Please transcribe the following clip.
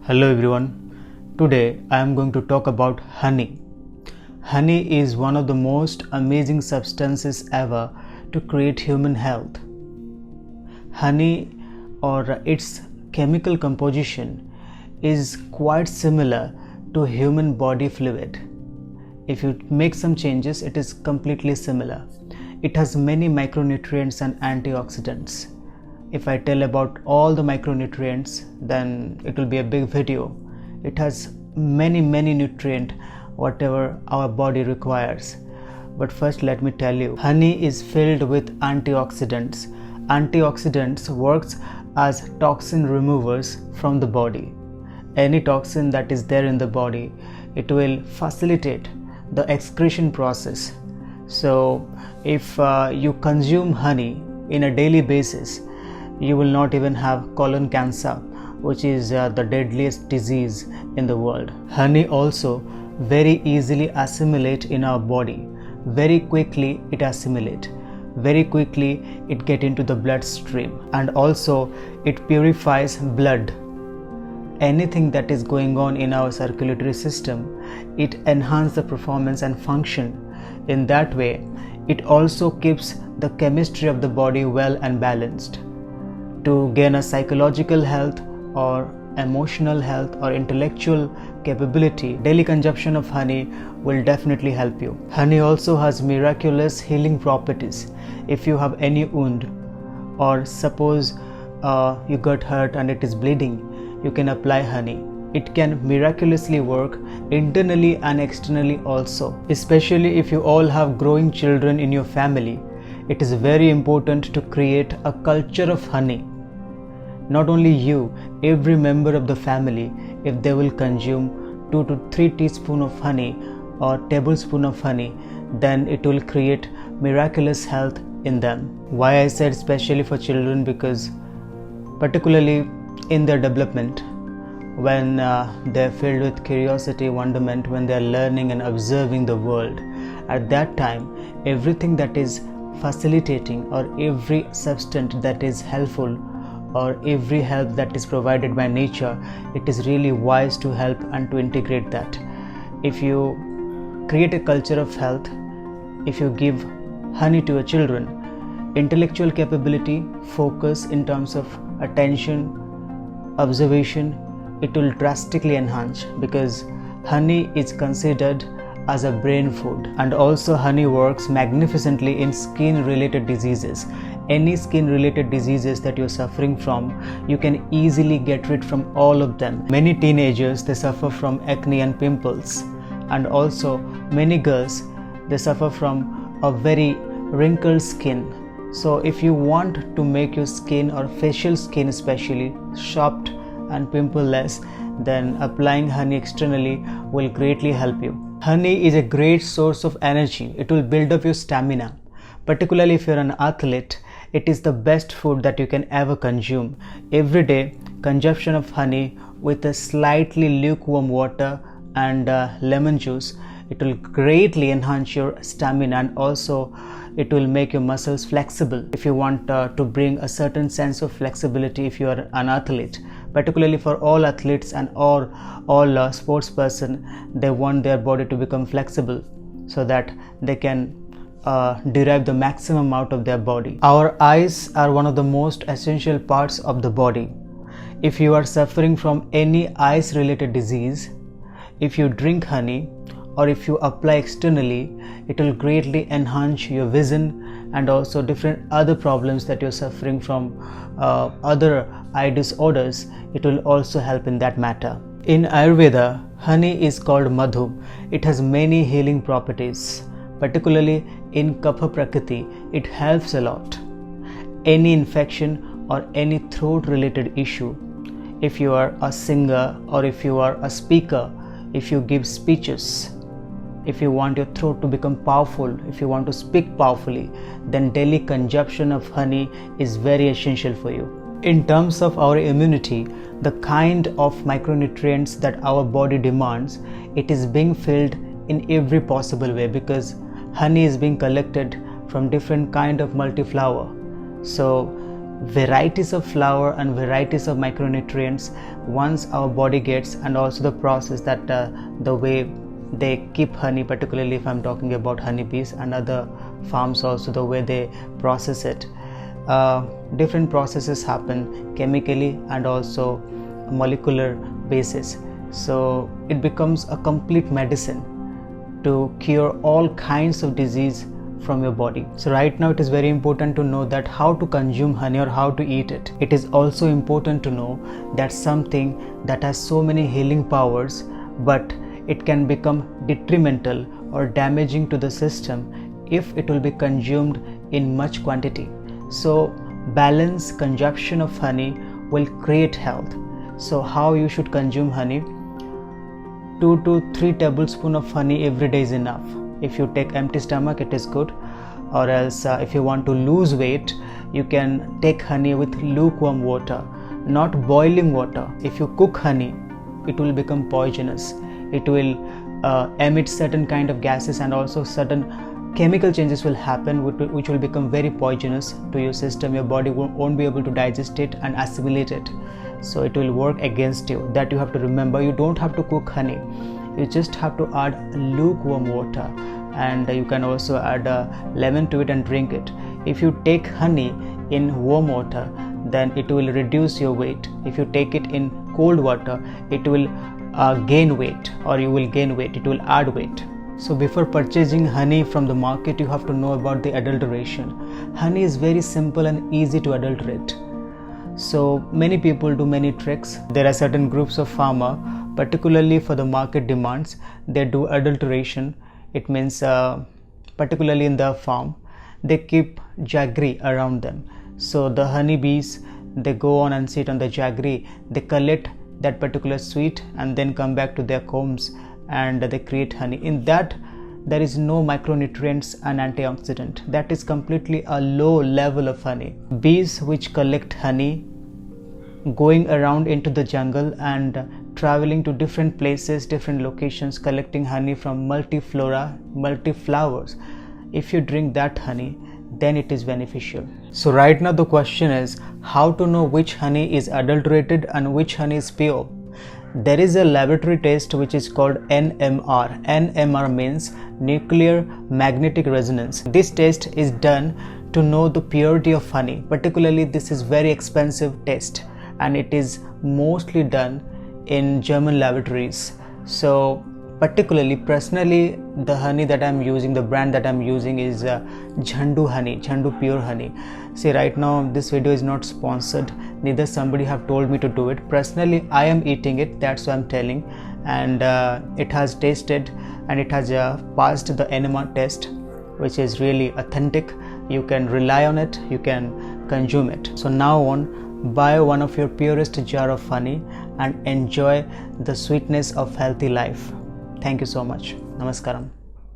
Hello everyone. Today I am going to talk about honey. Honey is one of the most amazing substances ever to create human health. Honey or its chemical composition is quite similar to human body fluid. If you make some changes, it is completely similar. It has many micronutrients and antioxidants. If I tell about all the micronutrients, then it will be a big video. It has many nutrients whatever our body requires. But first let me tell you, honey is filled with antioxidants. Antioxidants works as toxin removers from the body. Any toxin that is there in the body, it will facilitate the excretion process. So if you consume honey in a daily basis, you will not even have colon cancer, which is the deadliest disease in the world. Honey also very easily assimilate in our body. Very quickly it assimilate. Very quickly it get into the bloodstream, and also it purifies blood. Anything that is going on in our circulatory system, it enhances the performance and function. In that way, it also keeps the chemistry of the body well and balanced. To gain a psychological health or emotional health or intellectual capability, daily consumption of honey will definitely help you. Honey also has miraculous healing properties. If you have any wound, or suppose you got hurt and it is bleeding, you can apply honey. It can miraculously work internally and externally also. Especially if you all have growing children in your family, it is very important to create a culture of honey. Not only you, every member of the family, if they will consume 2 to 3 teaspoons of honey or tablespoon of honey, then it will create miraculous health in them. Why I said especially for children? Because particularly in their development, when they're filled with curiosity, wonderment, when they're learning and observing the world, at that time, everything that is facilitating or every substance that is helpful or every help that is provided by nature, it is really wise to help and to integrate that. If you create a culture of health, if you give honey to your children, intellectual capability, focus in terms of attention, observation, it will drastically enhance, because honey is considered as a brain food. And also honey works magnificently in skin related diseases. Any skin related diseases that you're suffering from, you can easily get rid from all of them. Many teenagers, they suffer from acne and pimples, and also many girls, they suffer from a very wrinkled skin. So if you want to make your skin or facial skin especially soft and pimple less, then applying honey externally will greatly help you. Honey is a great source of energy. It will build up your stamina. Particularly if you're an athlete, it is the best food that you can ever consume. Every day, consumption of honey with a slightly lukewarm water and lemon juice, it will greatly enhance your stamina, and also it will make your muscles flexible. If you want to bring a certain sense of flexibility, if you are an athlete, particularly for all athletes and all sports person, they want their body to become flexible so that they can derive the maximum out of their body. Our eyes are one of the most essential parts of the body. If you are suffering from any eyes related disease, if you drink honey or if you apply externally, it will greatly enhance your vision and also different other problems that you're suffering from, other eye disorders. It will also help in that matter. In Ayurveda, honey is called madhu. It has many healing properties. Particularly in Kapha Prakriti, it helps a lot. Any infection or any throat related issue, if you are a singer or if you are a speaker, if you give speeches, if you want your throat to become powerful, if you want to speak powerfully, then daily consumption of honey is very essential for you. In terms of our immunity, the kind of micronutrients that our body demands, it is being filled in every possible way, because honey is being collected from different kind of multiflower. So varieties of flower and varieties of micronutrients once our body gets, and also the process that the way they keep honey, particularly if I'm talking about honeybees and other farms, also the way they process it. Different processes happen chemically and also molecular basis, so it becomes a complete medicine to cure all kinds of disease from your body. So right now it is very important to know that how to consume honey or how to eat it. It is also important to know that something that has so many healing powers, but it can become detrimental or damaging to the system if it will be consumed in much quantity. So balanced consumption of honey will create health. So how you should consume honey? 2 to 3 tablespoons of honey every day is enough. If you take empty stomach, it is good. Or else if you want to lose weight, you can take honey with lukewarm water, not boiling water. If you cook honey, it will become poisonous. It will emit certain kind of gases, and also certain chemical changes will happen which will become very poisonous to your system. Your body won't be able to digest it and assimilate it, so it will work against you. That you have to remember. You don't have to cook honey, you just have to add lukewarm water, and you can also add lemon to it and drink it. If you take honey in warm water, then it will reduce your weight. If you take it in cold water, it will gain weight, or you will gain weight, it will add weight. So before purchasing honey from the market, you have to know about the adulteration. Honey is very simple and easy to adulterate. So many people do many tricks. There are certain groups of farmer, particularly for the market demands, they do adulteration. It means particularly in the farm, they keep jaggery around them. So the honeybees, they go on and sit on the jaggery, they collect that particular sweet and then come back to their combs and they create honey. In that, there is no micronutrients and antioxidant. That is completely a low level of honey. Bees which collect honey, going around into the jungle and traveling to different places, different locations, collecting honey from multiflora, multiflowers. If you drink that honey, then it is beneficial. So right now the question is how to know which honey is adulterated and which honey is pure. There is a laboratory test which is called NMR. NMR means nuclear magnetic resonance. This test is done to know the purity of honey. Particularly this is very expensive test, and it is mostly done in German laboratories. So particularly, personally, the honey that I'm using, the brand that I'm using is Jhandu honey, Jhandu pure honey. See, right now this video is not sponsored, neither somebody have told me to do it. Personally, I am eating it, that's why I'm telling, and it has tasted and it has passed the NMR test, which is really authentic. You can rely on it, you can consume it. So now on, buy one of your purest jar of honey and enjoy the sweetness of healthy life. Thank you so much. Namaskaram.